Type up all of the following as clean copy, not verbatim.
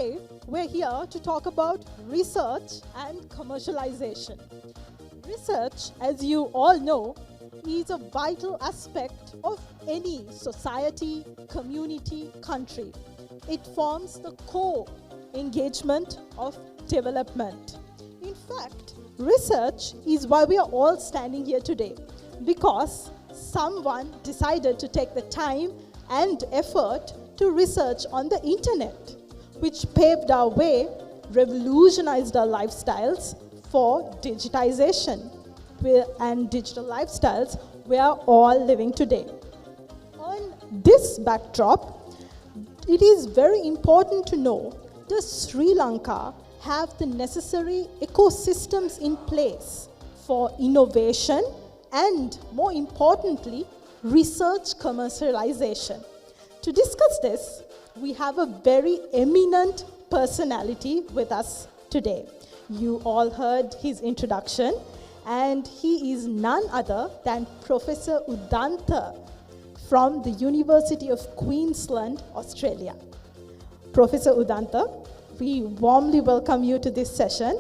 Today, we're here to talk about research and commercialization. Research, as you all know, is a vital aspect of any society, community, country. It forms the core engagement of development. In fact, research is why we are all standing here today, because someone decided to take the time and effort to research on the internet, which paved our way, revolutionized our lifestyles for digitization and digital lifestyles we are all living today. On this backdrop, it is very important to know, does Sri Lanka have the necessary ecosystems in place for innovation and, more importantly, research commercialization? To discuss this, we have a very eminent personality with us today. You all heard his introduction, and he is none other than Professor Udanta from the University of Queensland, Australia. Professor Udanta, we warmly welcome you to this session.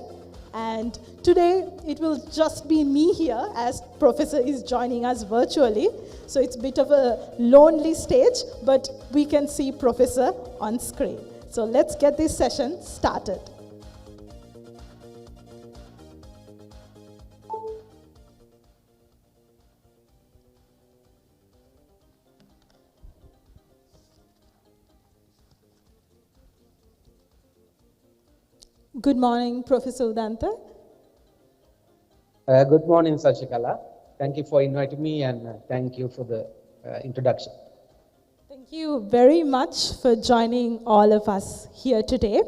And today, it will just be me here as Professor is joining us virtually. So it's a bit of a lonely stage, but we can see Professor on screen. So let's get this session started. Good morning, Professor Udanta. Good morning, Sashikala. Thank you for inviting me, and thank you for the introduction. Thank you very much for joining all of us here today.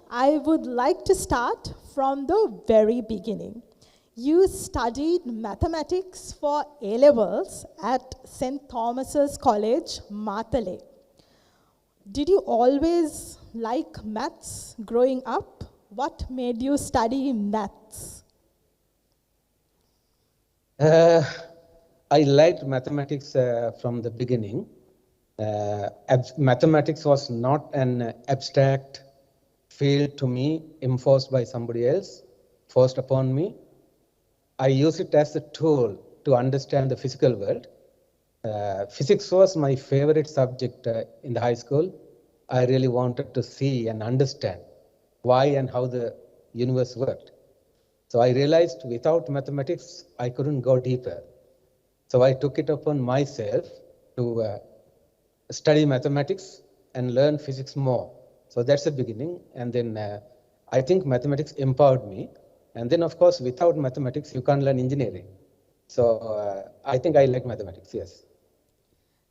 I would like to start from the very beginning. You studied mathematics for A-levels at St. Thomas's College, Matale. Did you always like maths growing up? What made you study maths? I liked mathematics from the beginning. Mathematics was not an abstract field to me, imposed by somebody else, forced upon me. I used it as a tool to understand the physical world. Physics was my favorite subject in the high school. I really wanted to see and understand why and how the universe worked. So I realized without mathematics, I couldn't go deeper. So I took it upon myself to study mathematics and learn physics more. So that's the beginning. And then I think mathematics empowered me. And then, of course, without mathematics, you can't learn engineering. So I think I like mathematics, yes.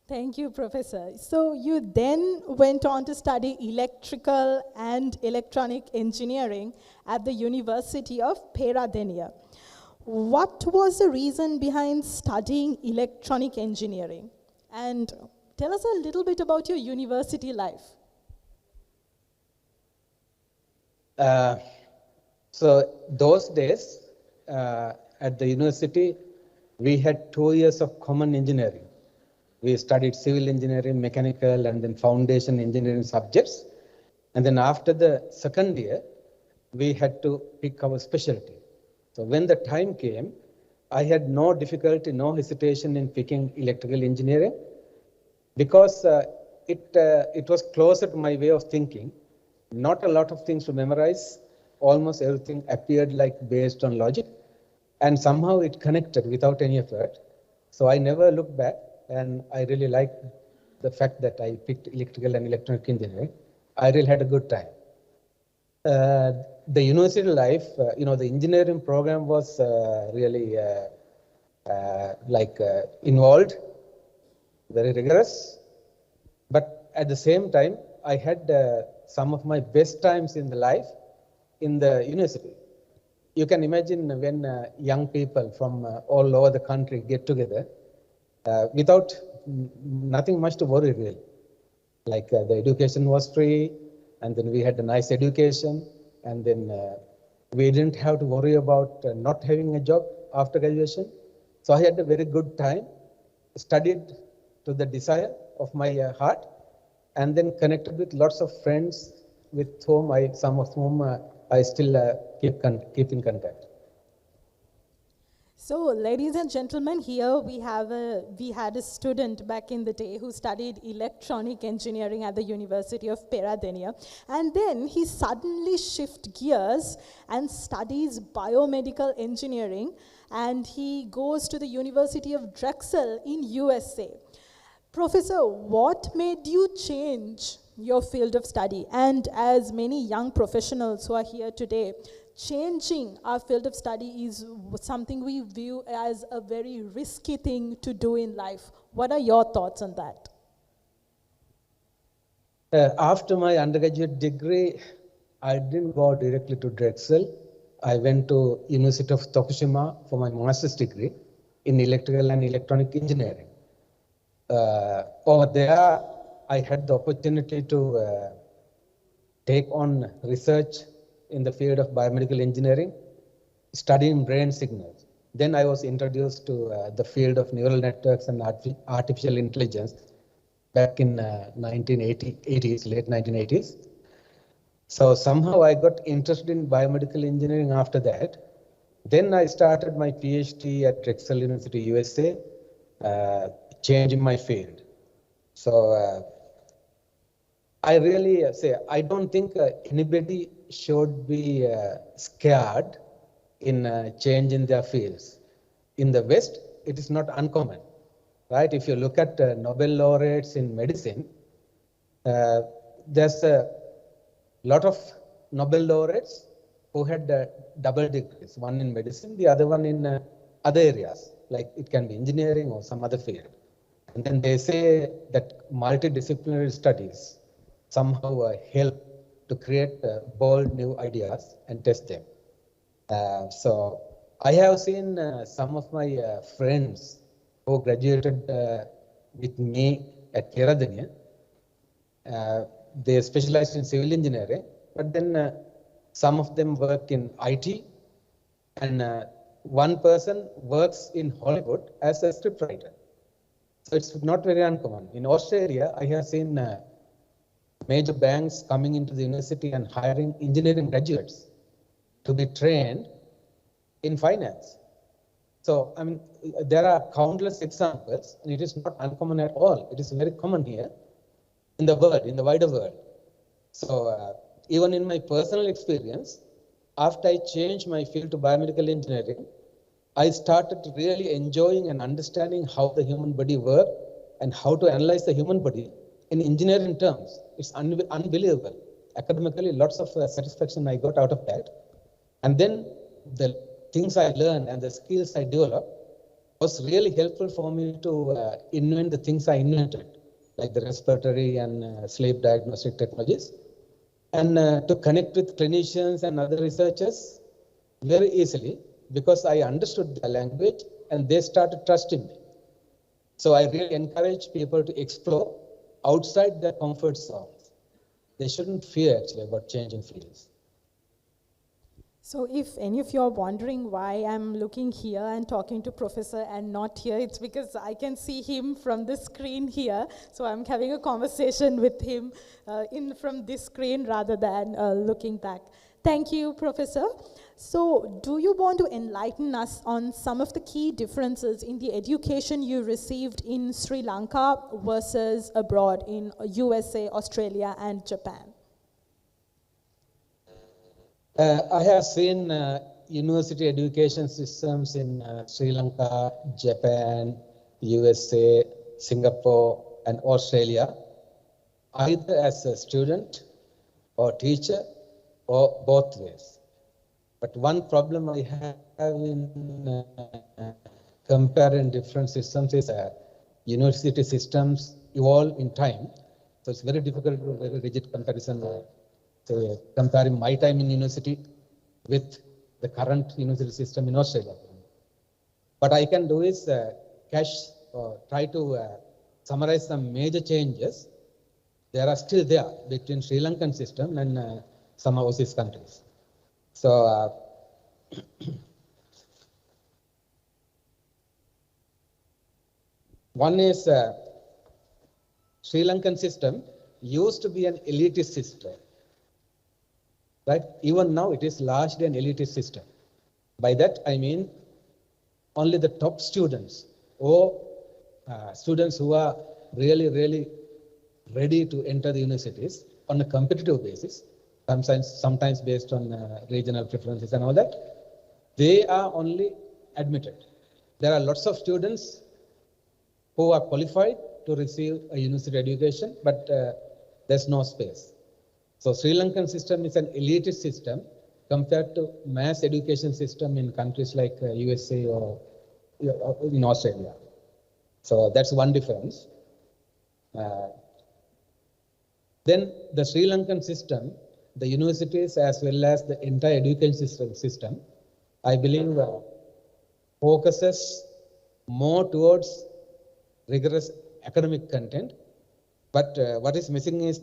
Thank you, Professor. So you then went on to study electrical and electronic engineering at the University of Peradeniya. What was the reason behind studying electronic engineering? And tell us a little bit about your university life. So those days at the university, we had 2 years of common engineering. We studied civil engineering, mechanical, and then foundation engineering subjects. And then after the second year, we had to pick our specialty. So when the time came, I had no difficulty, no hesitation in picking electrical engineering, because it was closer to my way of thinking. Not a lot of things to memorize. Almost everything appeared like based on logic. And somehow it connected without any effort. So I never looked back. And I really liked the fact that I picked electrical and electronic engineering. I really had a good time. The university life, the engineering program was really involved, very rigorous. But at the same time, I had some of my best times in the life in the university. You can imagine when young people from all over the country get together, without nothing much to worry really. Like the education was free, and then we had a nice education, and then we didn't have to worry about not having a job after graduation. So I had a very good time, studied to the desire of my heart, and then connected with lots of friends with whom some of whom I still keep in contact. So, ladies and gentlemen, here we had a student back in the day who studied electronic engineering at the University of Peradeniya, and then he suddenly shifts gears and studies biomedical engineering, and he goes to the University of Drexel in USA. Professor, what made you change your field of study? And as many young professionals who are here today, changing our field of study is something we view as a very risky thing to do in life. What are your thoughts on that? After my undergraduate degree, I didn't go directly to Drexel. I went to University of Tokushima for my master's degree in electrical and electronic engineering. Over there, I had the opportunity to take on research in the field of biomedical engineering, studying brain signals. Then I was introduced to the field of neural networks and artificial intelligence back in 1980s, late 1980s. So somehow I got interested in biomedical engineering after that. Then I started my PhD at Drexel University, USA, changing my field. So I really say, I don't think anybody should be scared in changing their fields. In the West, it is not uncommon, right? If you look at Nobel laureates in medicine, there's a lot of Nobel laureates who had double degrees, one in medicine, the other one in other areas, like it can be engineering or some other field. And then they say that multidisciplinary studies somehow help to create bold new ideas and test them. So I have seen some of my friends who graduated with me at Peradeniya. They specialized in civil engineering, but then some of them work in IT, and one person works in Hollywood as a scriptwriter. So it's not very uncommon. In Australia, I have seen major banks coming into the university and hiring engineering graduates to be trained in finance. So, I mean, there are countless examples, and it is not uncommon at all. It is very common here in the world, in the wider world. So, even in my personal experience, after I changed my field to biomedical engineering, I started really enjoying and understanding how the human body works and how to analyze the human body in engineering terms. It's unbelievable. Academically, lots of satisfaction I got out of that. And then the things I learned and the skills I developed was really helpful for me to invent the things I invented, like the respiratory and sleep diagnostic technologies, and to connect with clinicians and other researchers very easily because I understood the language and they started trusting me. So I really encourage people to explore outside their comfort zones. They shouldn't fear actually about changing fields. So if any of you are wondering why I'm looking here and talking to Professor and not here, it's because I can see him from the screen here. So I'm having a conversation with him from this screen rather than looking back. Thank you, Professor. So do you want to enlighten us on some of the key differences in the education you received in Sri Lanka versus abroad in USA, Australia, and Japan? I have seen university education systems in Sri Lanka, Japan, USA, Singapore, and Australia, either as a student or teacher or both ways. But one problem I have in comparing different systems is university systems evolve in time. So it's very difficult to do a very rigid comparison. Comparing my time in university with the current university system in Australia. What I can do is try to summarize some major changes. There are still there between Sri Lankan system and some overseas countries. So one is Sri Lankan system used to be an elitist system. right? Even now, it is largely an elitist system. By that, I mean only the top students or students who are really, really ready to enter the universities on a competitive basis, sometimes based on regional preferences and all that, they are only admitted. There are lots of students who are qualified to receive a university education, but there's no space. So Sri Lankan system is an elitist system compared to mass education system in countries like USA or in Australia. So that's one difference. Then the Sri Lankan system, the universities as well as the entire education system, I believe focuses more towards rigorous academic content. But what is missing is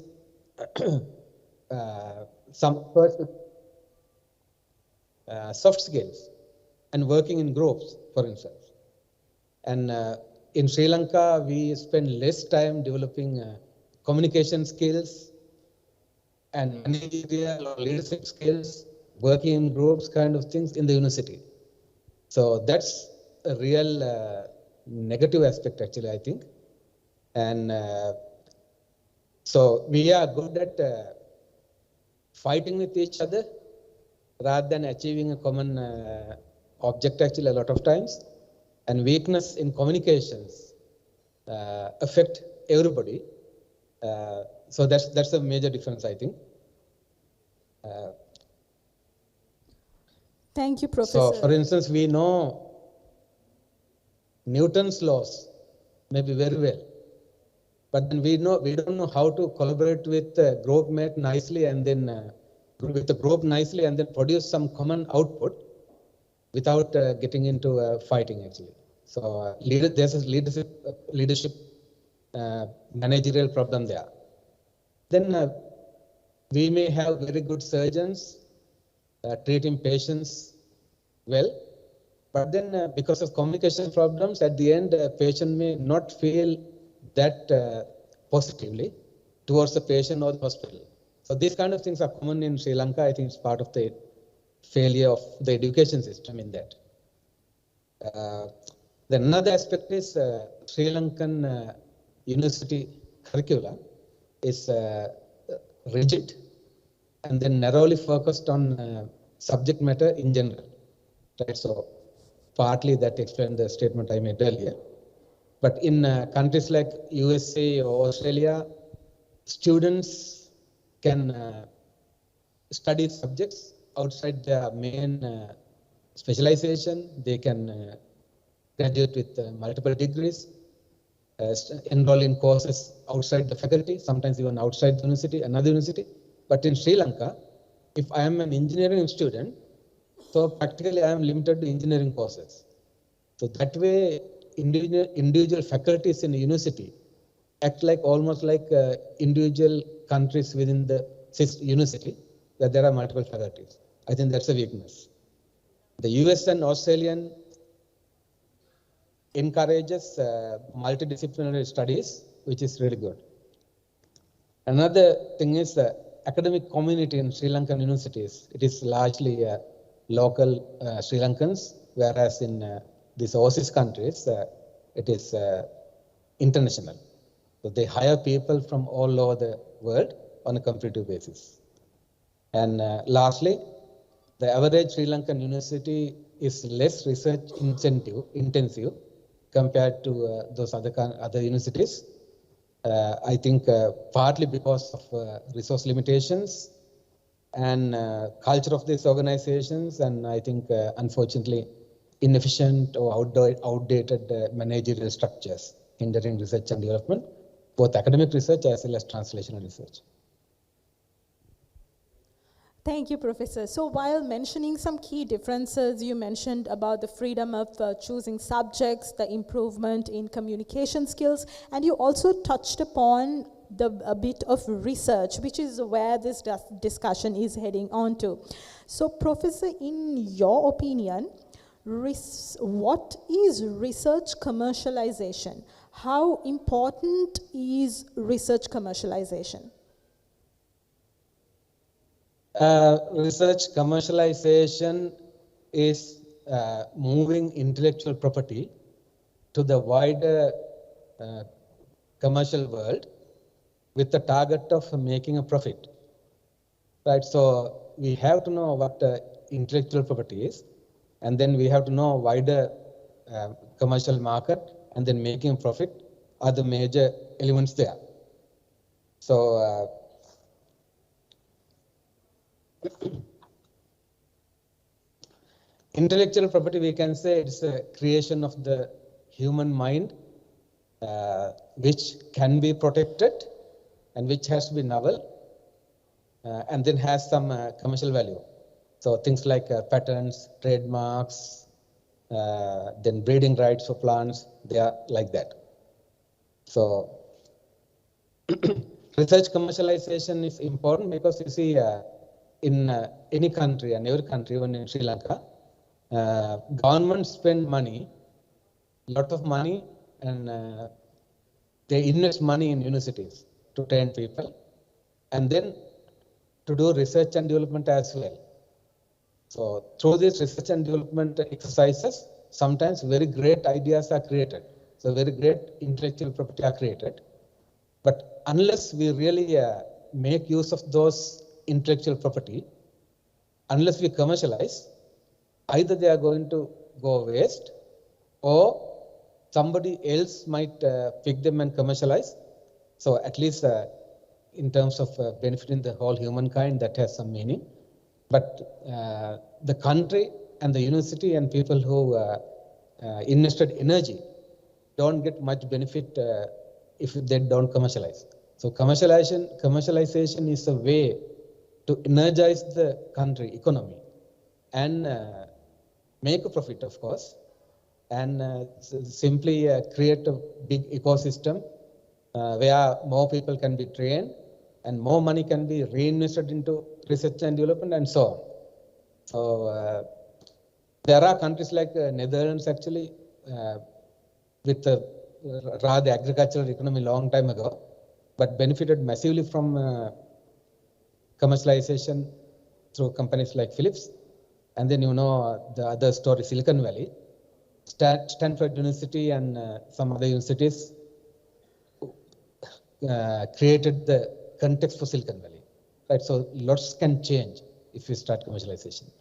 some soft skills and working in groups, for instance. And in Sri Lanka, we spend less time developing communication skills and managerial or leadership skills, working in groups kind of things in the university. So that's a real negative aspect, actually, I think. And so we are good at fighting with each other rather than achieving a common object, actually, a lot of times. And weakness in communications affect everybody. So that's a major difference, I think. Thank you, Professor. So, for instance, we know Newton's laws maybe very well, but then we don't know how to collaborate with a group mate nicely and then with the group nicely and then produce some common output without getting into fighting, actually. So there's a leadership managerial problem there. Then we may have very good surgeons treating patients well, but then because of communication problems, at the end, a patient may not feel that positively towards the patient or the hospital. So these kind of things are common in Sri Lanka. I think it's part of the failure of the education system in that. Then another aspect is Sri Lankan university curricula is rigid and then narrowly focused on subject matter in general. Right? So partly that explains the statement I made earlier. But in countries like USA or Australia, students can study subjects outside their main specialization. They can graduate with multiple degrees, enroll in courses outside the faculty, sometimes even outside the university, another university. But in Sri Lanka, if I am an engineering student, so practically I am limited to engineering courses. So that way, individual faculties in a university act like almost like individual countries within the university, where there are multiple faculties. I think that's a weakness. The US and Australian encourages multidisciplinary studies, which is really good. Another thing is the academic community in Sri Lankan universities. It is largely local Sri Lankans, whereas in these overseas countries, it is international. So they hire people from all over the world on a competitive basis. And lastly, the average Sri Lankan university is less research intensive compared to those other universities. I think partly because of resource limitations and culture of these organizations, and I think unfortunately inefficient or outdated managerial structures hindering research and development, both academic research as well as translational research. Thank you, Professor. So while mentioning some key differences, you mentioned about the freedom of choosing subjects, the improvement in communication skills, and you also touched upon a bit of research, which is where this discussion is heading on to. So, Professor, in your opinion, what is research commercialization? How important is research commercialization? Research commercialization is moving intellectual property to the wider commercial world with the target of making a profit. Right, so we have to know what intellectual property is, and then we have to know wider commercial market, and then making profit are the major elements there. So intellectual property, we can say it's a creation of the human mind, which can be protected and which has to be novel, and then has some commercial value. So things like patents, trademarks, then breeding rights for plants, they are like that. So research commercialization is important because you see in any country and every country, even in Sri Lanka, governments spend money, lot of money, and they invest money in universities to train people, and then to do research and development as well. So through these research and development exercises, sometimes very great ideas are created. So very great intellectual property are created. But unless we really make use of those intellectual property, unless we commercialize, either they are going to go waste, or somebody else might pick them and commercialize. So at least in terms of benefiting the whole humankind, that has some meaning. But the country and the university and people who invested energy don't get much benefit if they don't commercialize. So commercialization is a way to energize the country economy and make a profit, of course, and simply create a big ecosystem where more people can be trained and more money can be reinvested into research and development and so on. So there are countries like Netherlands actually with a rather agricultural economy long time ago, but benefited massively from commercialization through companies like Philips. And then you know the other story, Silicon Valley, Stanford University and some other universities created the context for Silicon Valley. Right, so lots can change if we start commercialization.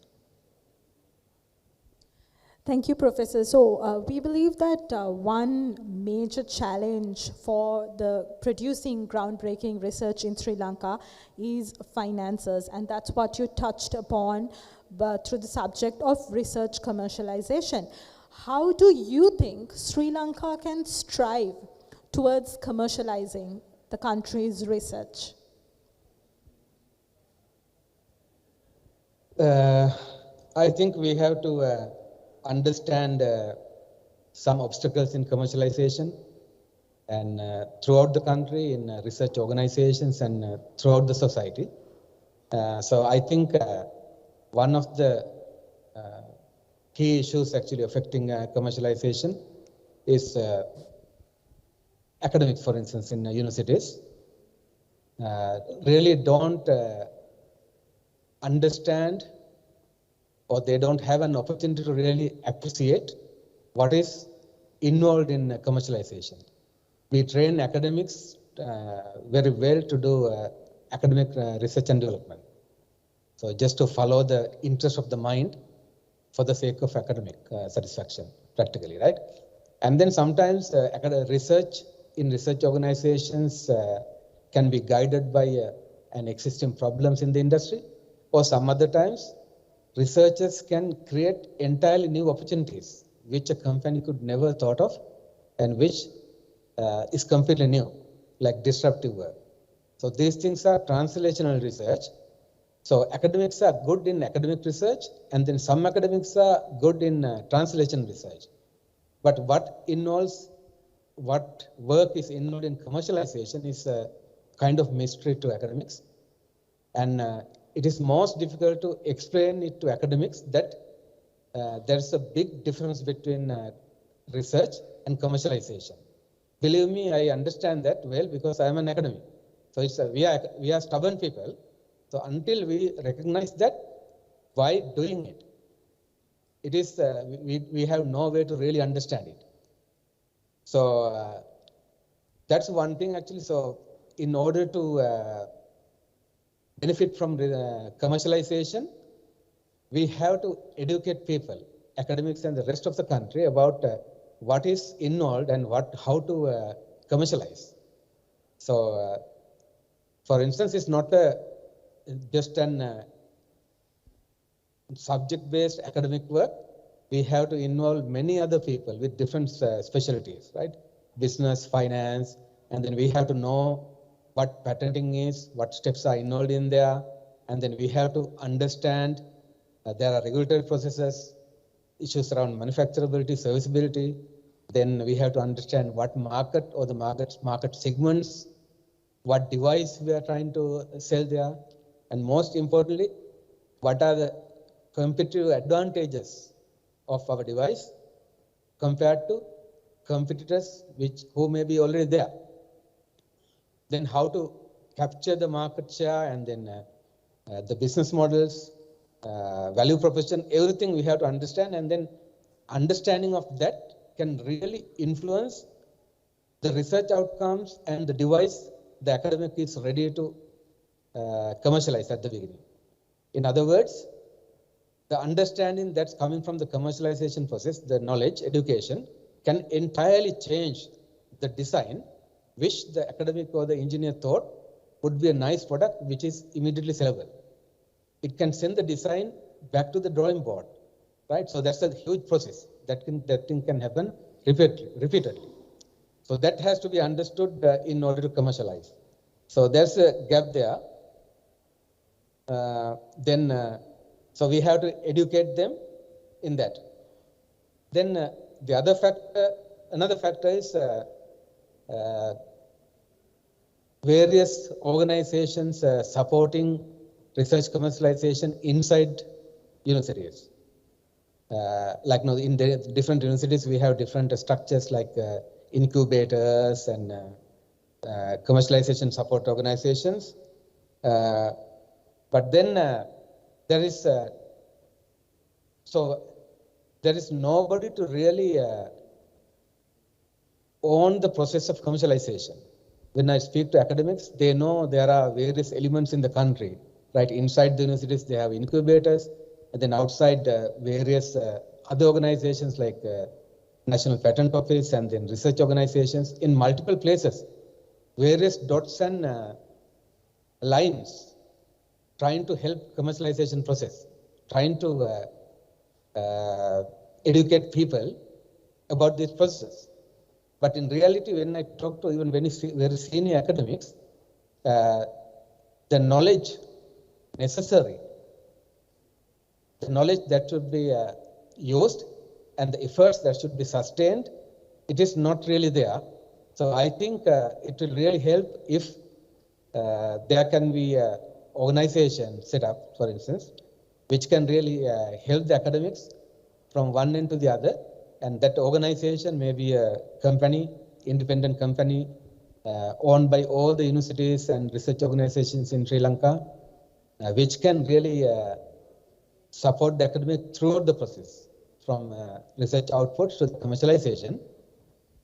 Thank you, Professor. So we believe that one major challenge for the producing groundbreaking research in Sri Lanka is finances, and that's what you touched upon through the subject of research commercialization. How do you think Sri Lanka can strive towards commercializing the country's research? I think we have to understand some obstacles in commercialization, and throughout the country, in research organizations and throughout the society. So I think one of the key issues actually affecting commercialization is academics, for instance, in universities really don't understand, or they don't have an opportunity to really appreciate what is involved in commercialization. We train academics very well to do academic research and development. So just to follow the interest of the mind for the sake of academic satisfaction, practically, right? And then sometimes research in research organizations can be guided by an existing problems in the industry, or some other times researchers can create entirely new opportunities which a company could never thought of, and which is completely new, like disruptive work. So these things are translational research. So academics are good in academic research, and then some academics are good in translation research. But what work is involved in commercialization is a kind of mystery to academics. And it is most difficult to explain it to academics that there's a big difference between research and commercialization. Believe me, I understand that well because I am an academic. So it's we are stubborn people, So until we recognize that, why doing it? It is, we have no way to really understand it. So that's one thing actually. So in order to benefit from commercialization, we have to educate people, academics and the rest of the country about what is involved and how to commercialize. So for instance, it's not just an subject-based academic work. We have to involve many other people with different specialties, right? Business, finance, and then we have to know what patenting is, what steps are involved in there, and then we have to understand there are regulatory processes, issues around manufacturability, serviceability. Then we have to understand what market or the market segments, what device we are trying to sell there, and most importantly, what are the competitive advantages of our device compared to competitors who may be already there. Then how to capture the market share, and then the business models, value proposition, everything we have to understand, and then understanding of that can really influence the research outcomes and the device the academic is ready to commercialize at the beginning. In other words, the understanding that's coming from the commercialization process, the knowledge, education, can entirely change the design which the academic or the engineer thought would be a nice product which is immediately sellable. It can send the design back to the drawing board, right? So that's a huge process that thing can happen repeatedly. So that has to be understood in order to commercialize. So there's a gap there. So we have to educate them in that. Then the other factor, another factor is various organizations supporting research commercialization inside universities. Like in the different universities, we have different structures like incubators and commercialization support organizations. But then there is nobody to really own the process of commercialization. When I speak to academics, they know there are various elements in the country, right? Inside the universities, they have incubators, and then outside various other organizations like National Patent Office and then research organizations in multiple places, various dots and lines trying to help commercialization process, trying to educate people about these processes. But in reality, when I talk to even very senior academics, the knowledge necessary, the knowledge that should be used and the efforts that should be sustained, it is not really there. So I think it will really help if there can be organization set up, for instance, which can really help the academics from one end to the other. And that organization may be a company, independent company, owned by all the universities and research organizations in Sri Lanka, which can really support the academic throughout the process, from research outputs to the commercialization.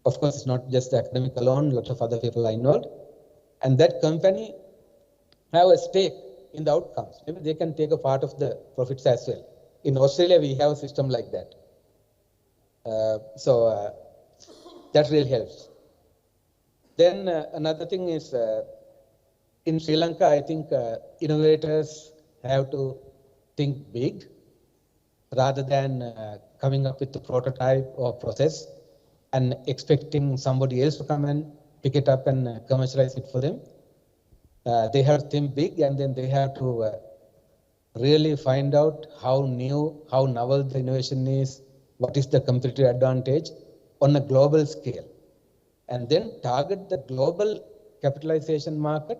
Of course, it's not just the academic alone, lots of other people are involved. And that company have a stake in the outcomes. Maybe they can take a part of the profits as well. In Australia, we have a system like that. So that really helps. Then another thing is in Sri Lanka, I think innovators have to think big rather than coming up with a prototype or process and expecting somebody else to come and pick it up and commercialize it for them. They have to think big, and then they have to really find out how novel the innovation is, what is the competitive advantage on a global scale, and then target the global capitalization market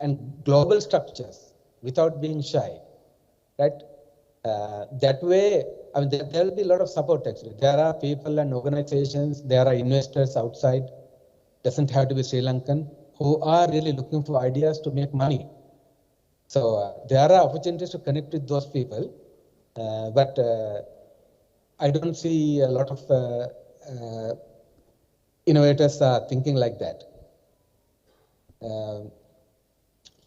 and global structures without being shy, right? That way, I mean, there will be a lot of support actually. There are people and organizations, there are investors outside, doesn't have to be Sri Lankan, who are really looking for ideas to make money. So there are opportunities to connect with those people, but I don't see a lot of innovators are thinking like that.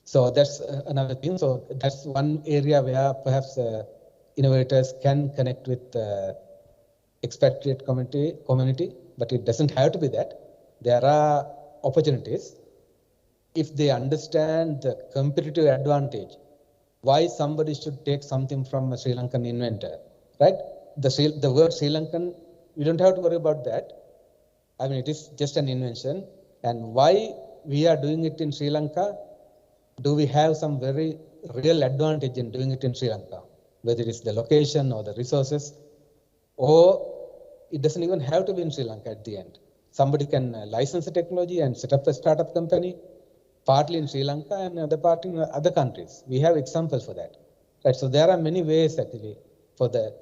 So that's another thing. So that's one area where perhaps innovators can connect with expatriate community, but it doesn't have to be that. There are opportunities if they understand the competitive advantage. Why somebody should take something from a Sri Lankan inventor, right? The word Sri Lankan, we don't have to worry about that. I mean, it is just an invention. And why we are doing it in Sri Lanka? Do we have some very real advantage in doing it in Sri Lanka? Whether it's the location or the resources, or it doesn't even have to be in Sri Lanka at the end. Somebody can license the technology and set up a startup company, partly in Sri Lanka and other part in other countries. We have examples for that. Right? So there are many ways actually for the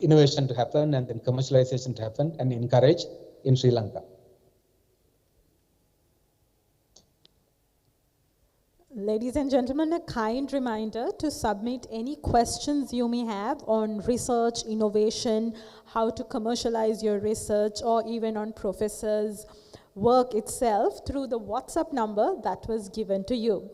innovation to happen and then commercialization to happen and encourage in Sri Lanka. Ladies and gentlemen, a kind reminder to submit any questions you may have on research, innovation, how to commercialize your research, or even on professors' work itself through the WhatsApp number that was given to you.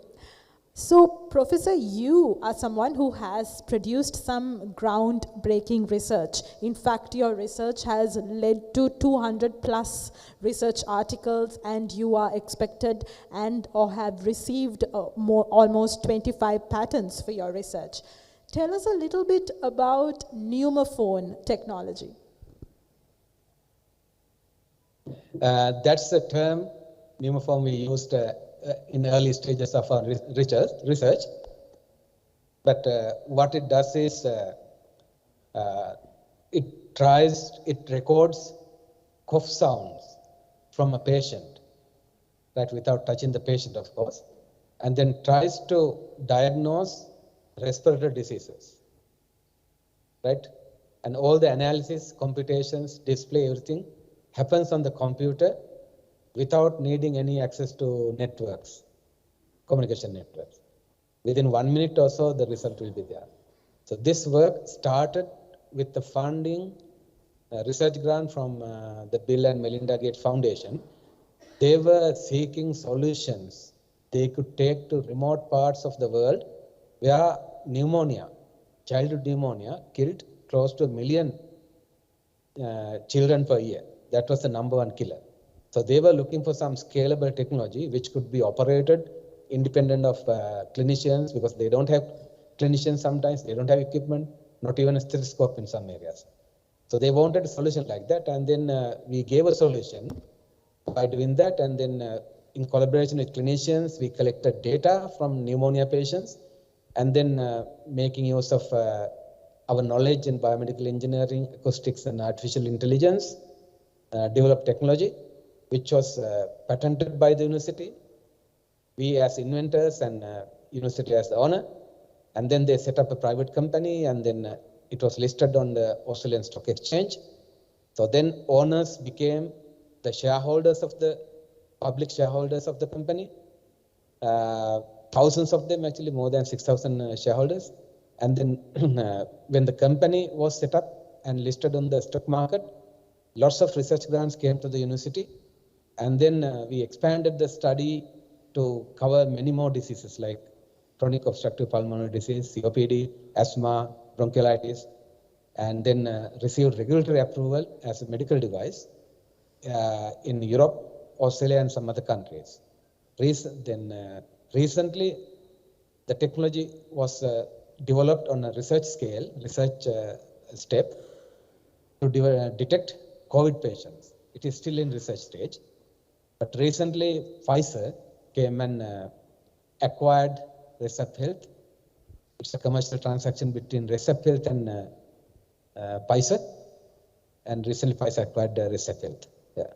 So, Professor, you are someone who has produced some groundbreaking research. In fact, your research has led to 200 plus research articles, and you are expected and or have received almost 25 patents for your research. Tell us a little bit about pneumophone technology. That's a term, pneumophone, we used in early stages of our research. But what it does is it records cough sounds from a patient, right, without touching the patient, of course, and then tries to diagnose respiratory diseases, right? And all the analysis, computations, display, everything happens on the computer without needing any access to networks, communication networks. Within 1 minute or so, the result will be there. So this work started with the funding research grant from the Bill and Melinda Gates Foundation. They were seeking solutions they could take to remote parts of the world where pneumonia, childhood pneumonia, killed close to 1 million children per year. That was the number one killer. So they were looking for some scalable technology which could be operated independent of clinicians, because they don't have clinicians sometimes, they don't have equipment, not even a stethoscope in some areas. So they wanted a solution like that, and then we gave a solution by doing that, and then in collaboration with clinicians, we collected data from pneumonia patients, and then making use of our knowledge in biomedical engineering, acoustics, and artificial intelligence, developed technology, which was patented by the university. We as inventors and university as the owner, and then they set up a private company, and then it was listed on the Australian Stock Exchange. So then owners became the shareholders of the public shareholders of the company. Thousands of them, actually more than 6,000 shareholders. And then when the company was set up and listed on the stock market, lots of research grants came to the university. And then we expanded the study to cover many more diseases like chronic obstructive pulmonary disease, COPD, asthma, bronchiolitis, and then received regulatory approval as a medical device in Europe, Australia, and some other countries. Recently, the technology was developed on a research scale, step to detect COVID patients. It is still in research stage. But recently, Pfizer came and acquired Recept Health. It's a commercial transaction between Recept Health and Pfizer. And recently, Pfizer acquired Recept Health. Yeah.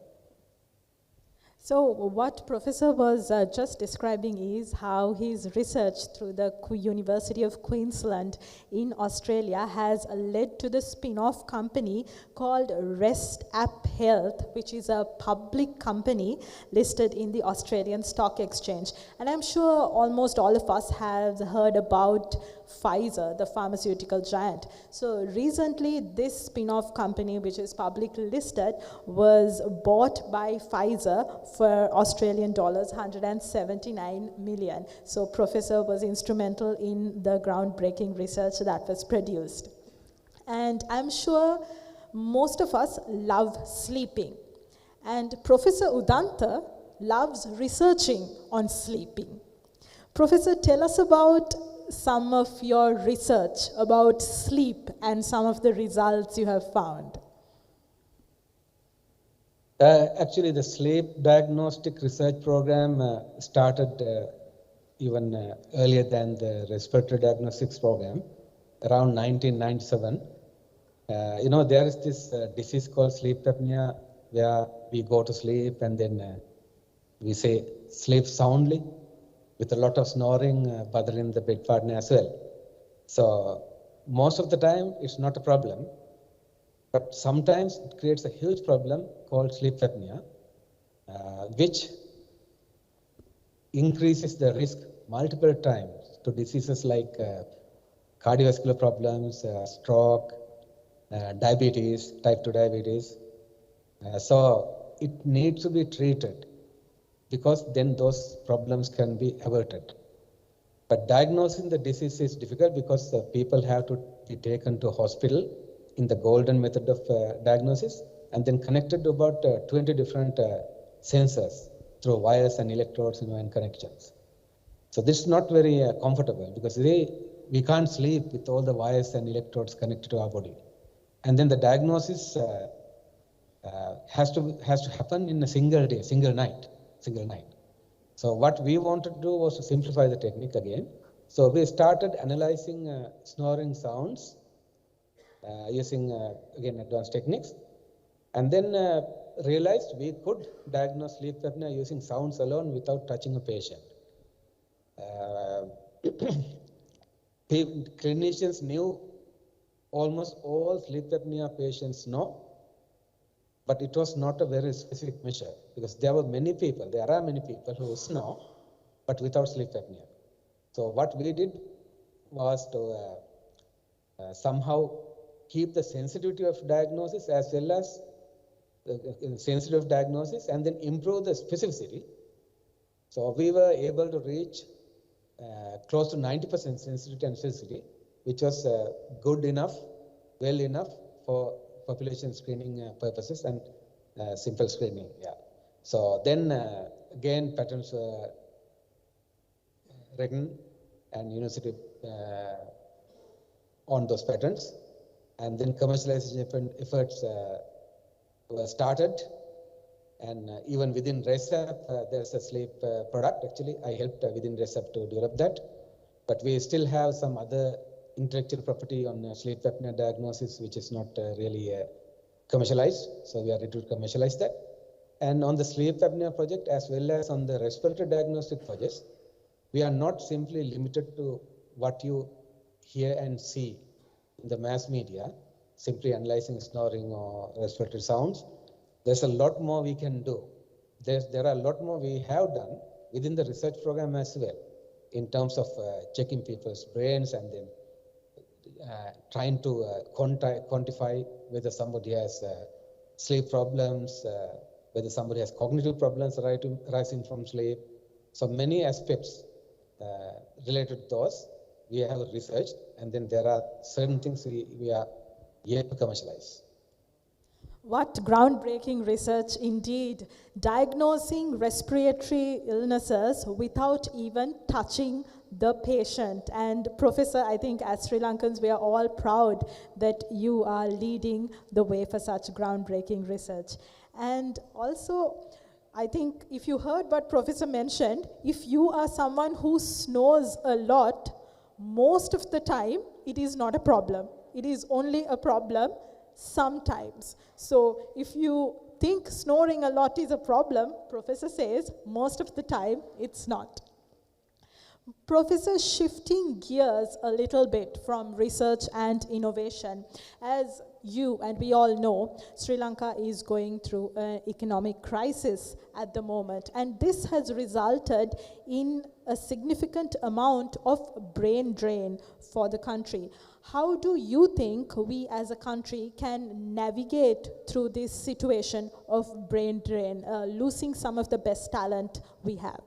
So what Professor was just describing is how his research through the University of Queensland in Australia has led to the spin-off company called Rest App Health, which is a public company listed in the Australian Stock Exchange. And I'm sure almost all of us have heard about Pfizer, the pharmaceutical giant. So recently, this spin-off company, which is publicly listed, was bought by Pfizer for Australian dollars 179 million. So Professor was instrumental in the groundbreaking research that was produced. And I'm sure most of us love sleeping. And Professor Udanta loves researching on sleeping. Professor, tell us about some of your research about sleep and some of the results you have found. Actually, the sleep diagnostic research program started even earlier than the respiratory diagnostics program, around 1997. There is this disease called sleep apnea, where we go to sleep and then we say sleep soundly, with a lot of snoring bothering the bed partner as well. So most of the time it's not a problem, but sometimes it creates a huge problem called sleep apnea, which increases the risk multiple times to diseases like cardiovascular problems, stroke, diabetes, type 2 diabetes. So it needs to be treated, because then those problems can be averted. But diagnosing the disease is difficult because people have to be taken to hospital in the golden method of diagnosis and then connected to about 20 different sensors through wires and electrodes and connections. So this is not very comfortable, because we can't sleep with all the wires and electrodes connected to our body. And then the diagnosis has to happen in a single day, single night. So what we wanted to do was to simplify the technique again. So we started analyzing snoring sounds using again advanced techniques, and then realized we could diagnose sleep apnea using sounds alone without touching a patient. Clinicians knew almost all sleep apnea patients know, but it was not a very specific measure, because there are many people who snore, but without sleep apnea. So what we did was to somehow keep the sensitivity of diagnosis as well as sensitivity of diagnosis, and then improve the specificity. So we were able to reach close to 90% sensitivity and specificity, which was good enough, well enough for population screening purposes and simple screening. Yeah. So then again patents were written and university on those patents, and then commercialization efforts were started. And even within RESAP, there's a sleep product. Actually, I helped within RESAP to develop that, but we still have some other intellectual property on sleep apnea diagnosis, which is not really commercialized. So we are ready to commercialize that. And on the sleep apnea project, as well as on the respiratory diagnostic projects, we are not simply limited to what you hear and see in the mass media, simply analyzing snoring or respiratory sounds. There's a lot more we can do. There are a lot more we have done within the research program as well, in terms of checking people's brains and then trying to quantify whether somebody has sleep problems, whether somebody has cognitive problems arising from sleep. So many aspects related to those we have researched, and then there are certain things we are yet to commercialize. What groundbreaking research indeed, diagnosing respiratory illnesses without even touching the patient. And Professor, I think as Sri Lankans, we are all proud that you are leading the way for such groundbreaking research. And also, I think if you heard what Professor mentioned, if you are someone who snores a lot, most of the time, it is not a problem. It is only a problem sometimes. So if you think snoring a lot is a problem, Professor says most of the time it's not. Professor, shifting gears a little bit from research and innovation, as you and we all know, Sri Lanka is going through an economic crisis at the moment, and this has resulted in a significant amount of brain drain for the country. How do you think we as a country can navigate through this situation of brain drain, losing some of the best talent we have?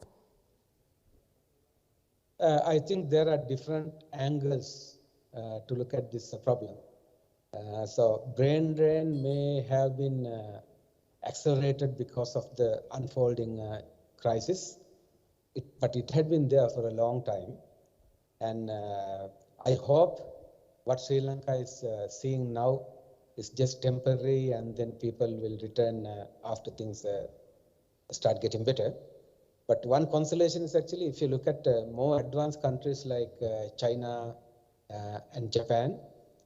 I think there are different angles to look at this problem. So brain drain may have been accelerated because of the unfolding crisis, but it had been there for a long time. And I hope what Sri Lanka is seeing now is just temporary, and then people will return after things start getting better. But one consolation is actually, if you look at more advanced countries like China and Japan,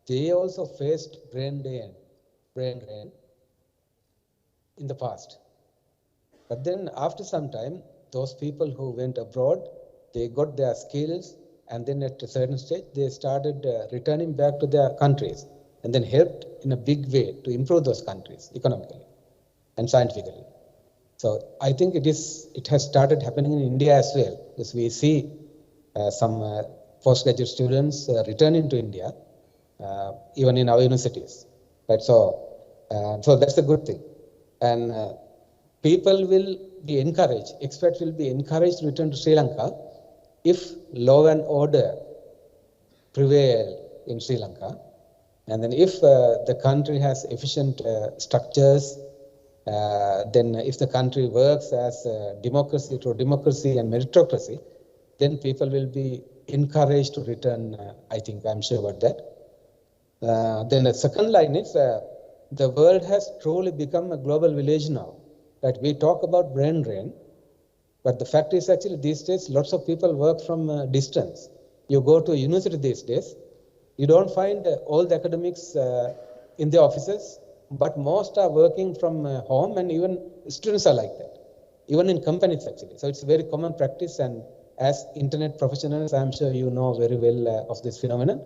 they also faced brain drain in the past. But then after some time, those people who went abroad, they got their skills, and then at a certain stage, they started returning back to their countries, and then helped in a big way to improve those countries economically and scientifically. So I think it has started happening in India as well, because we see some postgraduate students returning to India, even in our universities. Right? So that's a good thing. And people will be encouraged, expats will be encouraged to return to Sri Lanka if law and order prevail in Sri Lanka. And then if the country has efficient structures, then if the country works as democracy through democracy and meritocracy, then people will be encouraged to return, I think, I'm sure about that. Then the second line is, the world has truly become a global village now. Right? We talk about brain drain, but the fact is actually these days, lots of people work from distance. You go to a university these days, you don't find all the academics in the offices, but most are working from home, and even students are like that, even in companies actually. So it's a very common practice, and as internet professionals, I'm sure you know very well of this phenomenon.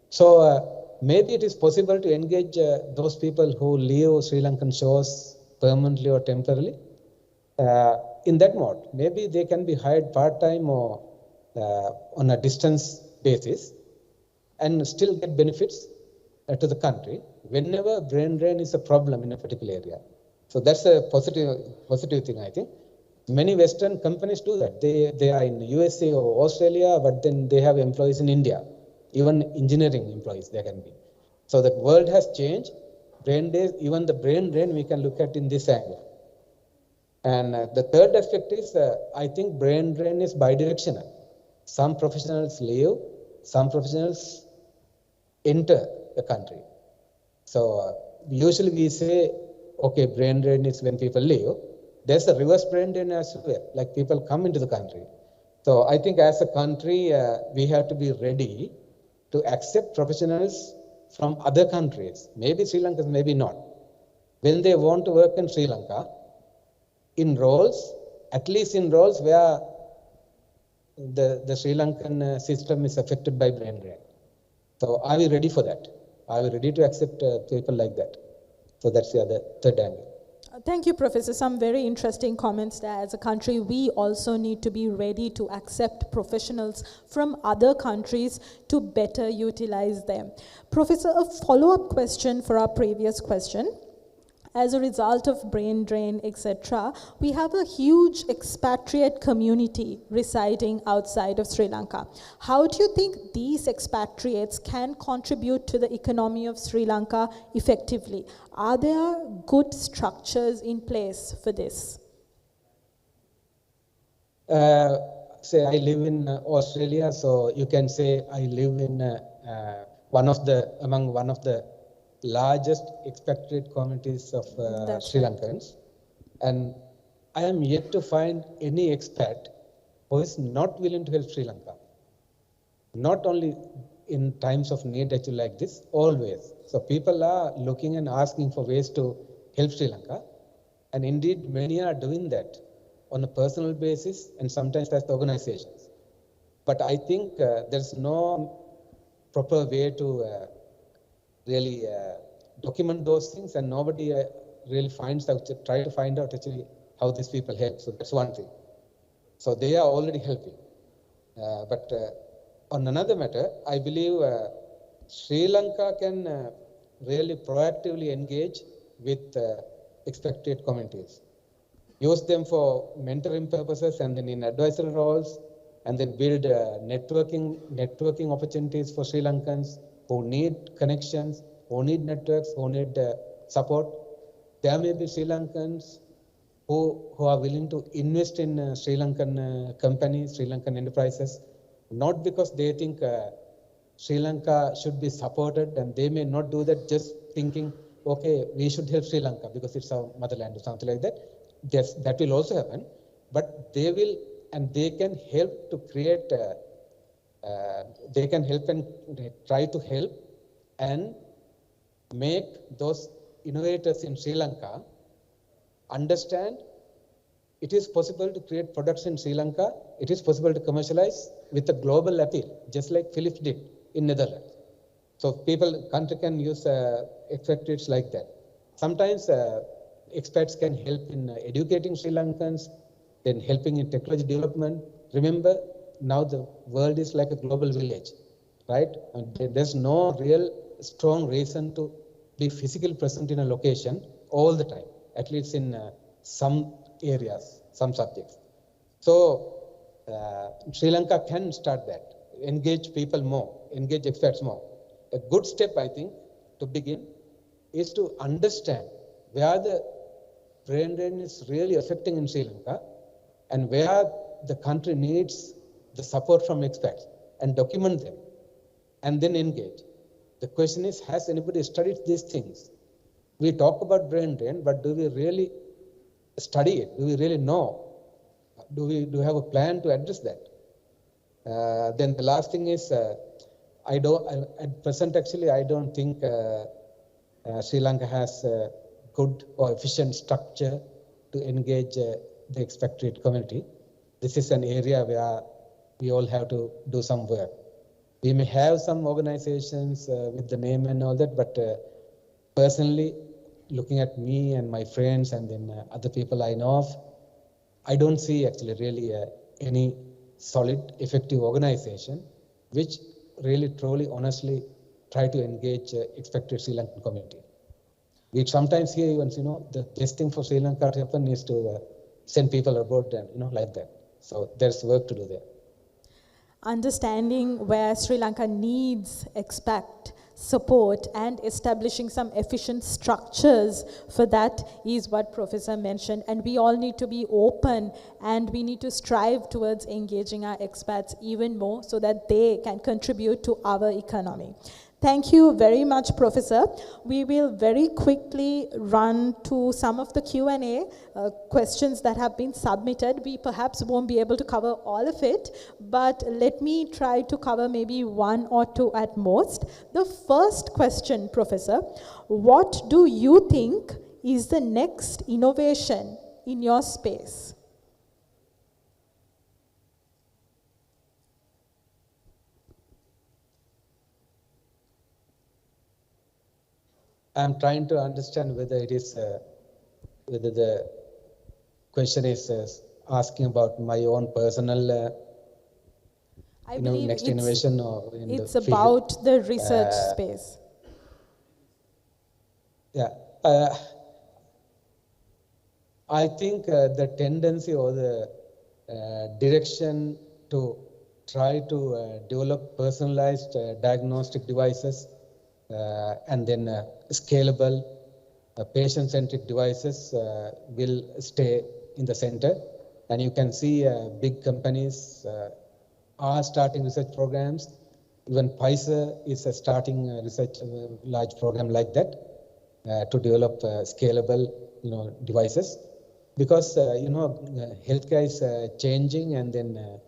So maybe it is possible to engage those people who leave Sri Lankan shores permanently or temporarily in that mode. Maybe they can be hired part-time or on a distance basis and still get benefits to the country whenever brain drain is a problem in a particular area. So that's a positive thing, I think. Many Western companies do that. They are in USA or Australia, but then they have employees in India, even engineering employees there can be. So the world has changed. Even the brain drain we can look at in this angle. And the third aspect is, I think brain drain is bidirectional. Some professionals leave, some professionals enter the country. So usually we say, okay, brain drain is when people leave. There's a reverse brain drain as well, like people come into the country. So I think as a country, we have to be ready to accept professionals from other countries, maybe Sri Lanka, maybe not. When they want to work in Sri Lanka, in roles, at least in roles where the Sri Lankan system is affected by brain drain. So are we ready for that? Are we ready to accept people like that? So that's the third angle. Thank you, Professor. Some very interesting comments there. As a country, we also need to be ready to accept professionals from other countries to better utilize them. Professor, a follow-up question for our previous question. As a result of brain drain, etc., we have a huge expatriate community residing outside of Sri Lanka. How do you think these expatriates can contribute to the economy of Sri Lanka effectively? Are there good structures in place for this? Say I live in Australia, so you can say I live in among one of the largest expatriate communities of Sri Lankans, and I am yet to find any expat who is not willing to help Sri Lanka. Not only in times of need actually like this, always. So people are looking and asking for ways to help Sri Lanka. And indeed, many are doing that on a personal basis and sometimes as organizations. But I think there's no proper way to really document those things, and nobody really try to find out actually how these people help. So that's one thing. So they are already helping. But on another matter, I believe Sri Lanka can really proactively engage with expatriate communities. Use them for mentoring purposes and then in advisory roles, and then build networking opportunities for Sri Lankans who need connections, who need networks, who need support. There may be Sri Lankans who are willing to invest in Sri Lankan companies, Sri Lankan enterprises, not because they think Sri Lanka should be supported, and they may not do that just thinking, okay, we should help Sri Lanka because it's our motherland or something like that. Yes, that will also happen, but they will, and they can help to create, they can help and try to help and make those innovators in Sri Lanka understand it is possible to create products in Sri Lanka, it is possible to commercialize with a global appeal, just like Philips did in Netherlands. So country can use expatriates like that. Sometimes expats can help in educating Sri Lankans, then helping in technology development. Remember, now the world is like a global village, right? And there's no real strong reason to be physically present in a location all the time, at least in some areas, some subjects. So Sri Lanka can start that, engage people more, engage expats more. A good step, I think, to begin is to understand where the brain drain is really affecting in Sri Lanka and where the country needs the support from expats, and document them and then engage. The question is, has anybody studied these things? We talk about brain drain, but do we really study it? Do we really know? Do we have a plan to address that? Then the last thing is, at present actually, I don't think Sri Lanka has a good or efficient structure to engage the expatriate community. This is an area where we all have to do some work. We may have some organizations with the name and all that, but personally, looking at me and my friends and then other people I know of, I don't see actually really any solid, effective organization which really, truly, honestly try to engage expatriate Sri Lankan community. We sometimes hear even, the best thing for Sri Lanka to happen is to send people abroad and, like that. So there's work to do there. Understanding where Sri Lanka needs expat support and establishing some efficient structures for that is what Professor mentioned. And we all need to be open, and we need to strive towards engaging our expats even more so that they can contribute to our economy. Thank you very much, Professor. We will very quickly run to some of the Q&A questions that have been submitted. We perhaps won't be able to cover all of it, but let me try to cover maybe one or two at most. The first question, Professor, what do you think is the next innovation in your space? I'm trying to understand whether it is, whether the question is asking about my own personal I believe next innovation or in it's the field. about the research space. Yeah. I think the tendency or the direction to try to develop personalized diagnostic devices and then scalable patient-centric devices will stay in the center. And you can see big companies are starting research programs. Even Pfizer is starting a research large program like that to develop scalable devices, because healthcare is changing, and then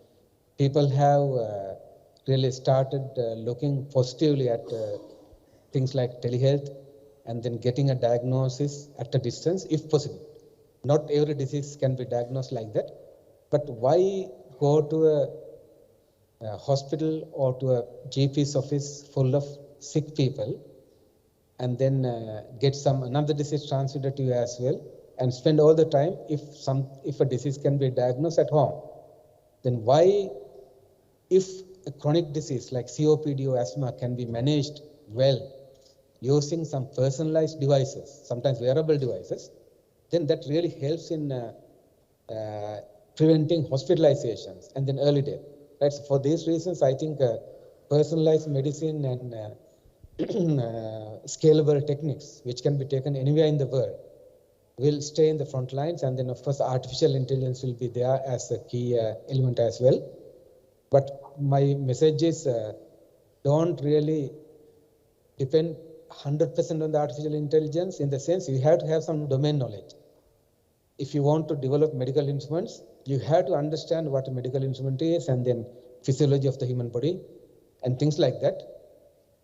people have really started looking positively at things like telehealth, and then getting a diagnosis at a distance if possible. Not every disease can be diagnosed like that. But why go to a hospital or to a GP's office full of sick people and then get another disease transmitted to you as well, and spend all the time if a disease can be diagnosed at home? Then why, if a chronic disease like COPD or asthma can be managed well using some personalized devices, sometimes wearable devices, then that really helps in preventing hospitalizations and then early death. Right? So for these reasons, I think personalized medicine and scalable techniques, which can be taken anywhere in the world, will stay in the front lines. And then, of course, artificial intelligence will be there as a key element as well. But my message is don't really depend 100% on the artificial intelligence, in the sense you have to have some domain knowledge. If you want to develop medical instruments, you have to understand what a medical instrument is, and then physiology of the human body and things like that.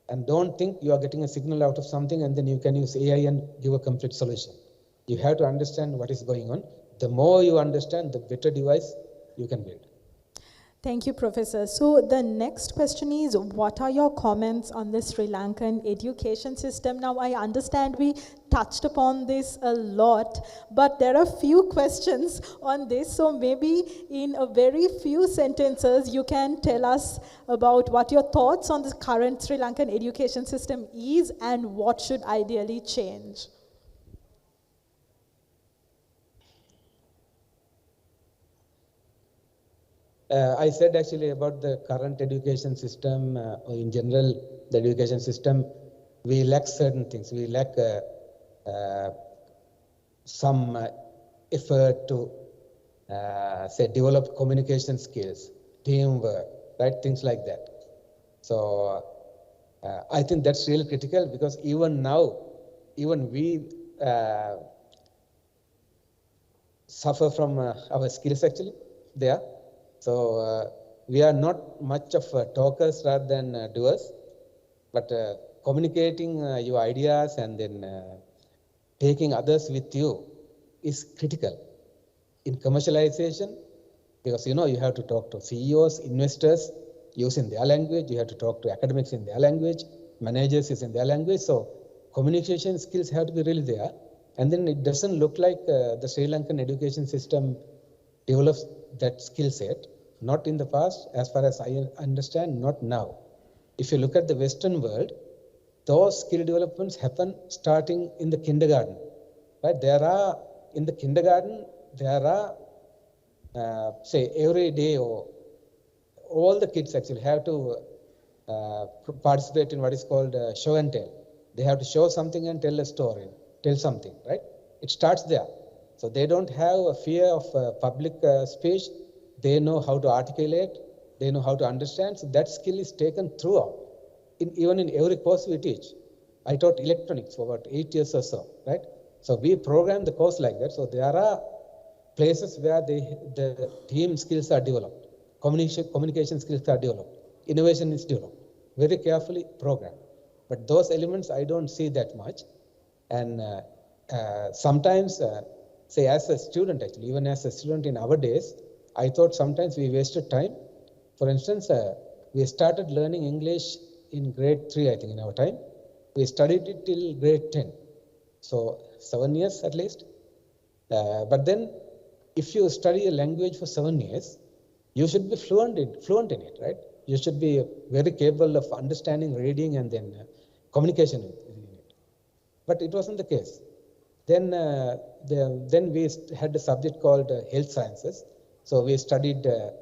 And don't think you are getting a signal out of something and then you can use AI and give a complete solution. You have to understand what is going on. The more you understand, the better device you can build. Thank you, Professor. So the next question is, what are your comments on the Sri Lankan education system? Now, I understand we touched upon this a lot, but there are few questions on this. So maybe in a very few sentences, you can tell us about what your thoughts on the current Sri Lankan education system is and what should ideally change. I said actually about the current education system, in general, the education system, we lack certain things. We lack some effort to, say, develop communication skills, teamwork, right? Things like that. So I think that's really critical, because even now, even we suffer from our skills actually there. So we are not much of talkers rather than doers, but communicating your ideas and then taking others with you is critical in commercialization, because you have to talk to CEOs, investors using their language, you have to talk to academics in their language, managers using their language. So communication skills have to be really there. And then it doesn't look like the Sri Lankan education system develops that skill set. Not in the past, as far as I understand, not now. If you look at the Western world, those skill developments happen starting in the kindergarten. Right? In the kindergarten, there are, say, every day, or all the kids actually have to participate in what is called show and tell. They have to show something and tell a story, tell something, right? It starts there. So they don't have a fear of public speech. They know how to articulate. They know how to understand. So that skill is taken throughout. Even in every course we teach. I taught electronics for about 8 years or so, right? So we program the course like that. So there are places where the team skills are developed. Communication skills are developed. Innovation is developed. Very carefully programmed. But those elements, I don't see that much. And sometimes, say as a student actually, even as a student in our days, I thought sometimes we wasted time. For instance, we started learning English in grade 3, I think, in our time. We studied it till grade 10. So 7 years at least. But then if you study a language for 7 years, you should be fluent in it, right? You should be very capable of understanding, reading, and then communication in it. But it wasn't the case. Then we had a subject called health sciences. So we studied our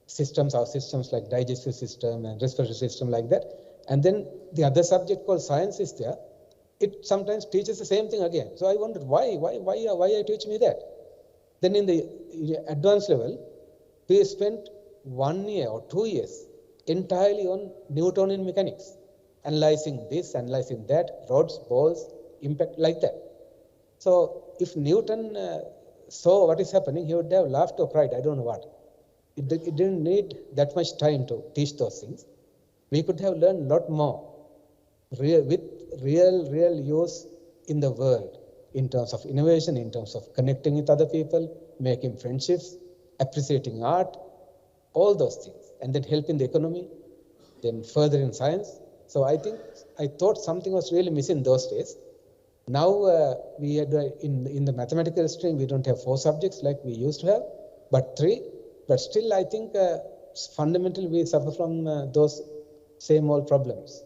systems like digestive system and respiratory system like that. And then the other subject called science is there. It sometimes teaches the same thing again. So I wondered, why are you teaching me that? Then in the advanced level, we spent 1 year or 2 years entirely on Newtonian mechanics, analyzing this, analyzing that, rods, balls, impact, like that. So if Newton saw what is happening, he would have laughed or cried, I don't know what. It didn't need that much time to teach those things. We could have learned a lot more with real use in the world, in terms of innovation, in terms of connecting with other people, making friendships, appreciating art, all those things, and then helping the economy, then further in science. So I thought something was really missing those days. Now we had in the mathematical stream, we don't have 4 subjects like we used to have, but 3. But still, I think fundamentally we suffer from those same old problems.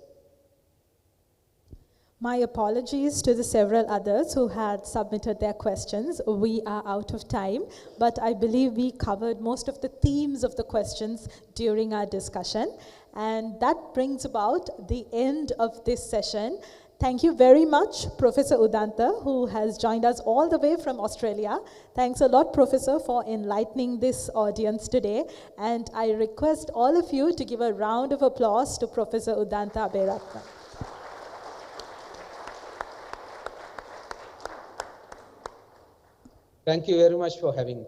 My apologies to the several others who had submitted their questions. We are out of time, but I believe we covered most of the themes of the questions during our discussion. And that brings about the end of this session. Thank you very much, Professor Udanta, who has joined us all the way from Australia. Thanks a lot, Professor, for enlightening this audience today. And I request all of you to give a round of applause to Professor Udanta Aberatna. Thank you very much for having